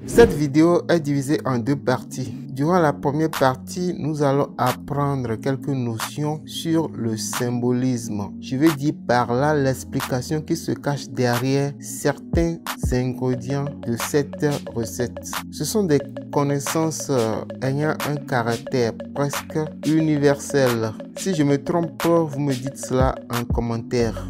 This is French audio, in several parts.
Cette vidéo est divisée en deux parties. Durant la première partie, nous allons apprendre quelques notions sur le symbolisme. Je vais dire par là l'explication qui se cache derrière certains ingrédients de cette recette. Ce sont des connaissances ayant un caractère presque universel. Si je me trompe, vous me dites cela en commentaire.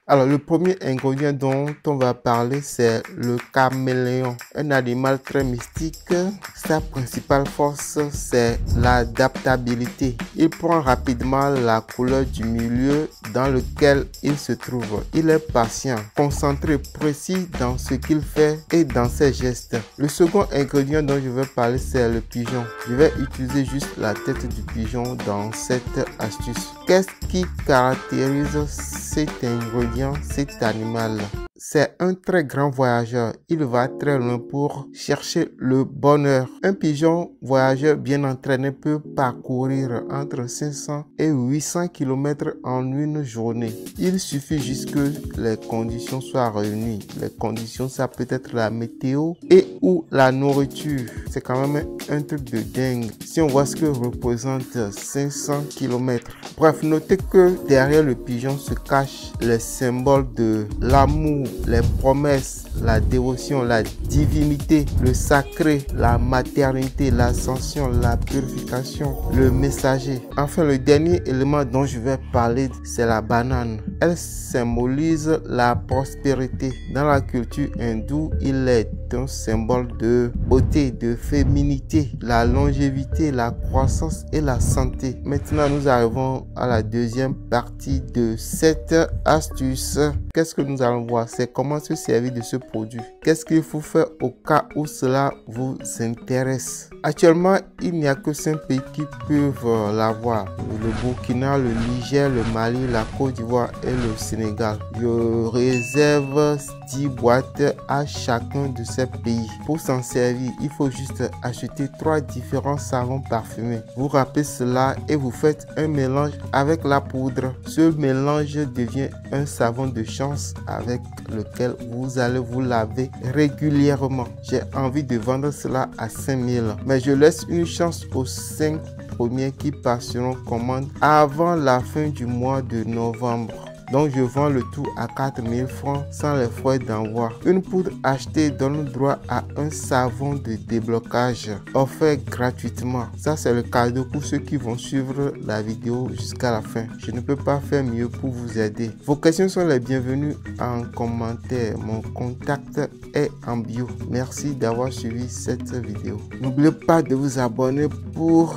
Alors, le premier ingrédient dont on va parler, c'est le caméléon. Un animal très mystique. Sa principale force, c'est l'adaptabilité. Il prend rapidement la couleur du milieu dans lequel il se trouve. Il est patient, concentré, précis dans ce qu'il fait et dans ses gestes. Le second ingrédient dont je vais parler, c'est le pigeon. Je vais utiliser juste la tête du pigeon dans cette astuce. Qu'est-ce qui caractérise cet ingrédient, cet animal? C'est un très grand voyageur. Il va très loin pour chercher le bonheur. Un pigeon voyageur bien entraîné peut parcourir entre 500 et 800 km en une journée. Il suffit juste que les conditions soient réunies. Les conditions, ça peut être la météo et ou la nourriture. C'est quand même un truc de dingue. Si on voit ce que représente 500 km. Bref, notez que derrière le pigeon se cachent les symboles de l'amour, les promesses, la dévotion, la divinité, le sacré, la maternité, l'ascension, la purification, le messager. Enfin, le dernier élément dont je vais parler, c'est la banane. Elle symbolise la prospérité. Dans la culture hindoue, il est un symbole de beauté, de féminité, la longévité, la croissance et la santé. Maintenant, nous arrivons à la deuxième partie de cette astuce. Qu'est-ce que nous allons voir? C'est comment se servir de ce produit. Qu'est-ce qu'il faut faire au cas où cela vous intéresse? Actuellement, il n'y a que 5 pays qui peuvent l'avoir. Le Burkina, le Niger, le Mali, la Côte d'Ivoire et le Sénégal. Je réserve 10 boîtes à chacun de ces pays. Pour s'en servir, il faut juste acheter 3 différents savons parfumés. Vous râpez cela et vous faites un mélange avec la poudre. Ce mélange devient un savon de chance avec lequel vous allez vous laver régulièrement. J'ai envie de vendre cela à 5000, mais je laisse une chance aux 5 premiers qui passeront commande avant la fin du mois de novembre. Donc je vends le tout à 4000 francs sans les frais d'envoi. Une poudre achetée donne droit à un savon de déblocage offert gratuitement. Ça, c'est le cadeau pour ceux qui vont suivre la vidéo jusqu'à la fin. Je ne peux pas faire mieux pour vous aider. Vos questions sont les bienvenues en commentaire. Mon contact est en bio. Merci d'avoir suivi cette vidéo. N'oubliez pas de vous abonner pour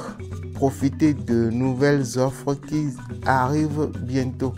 profiter de nouvelles offres qui arrivent bientôt.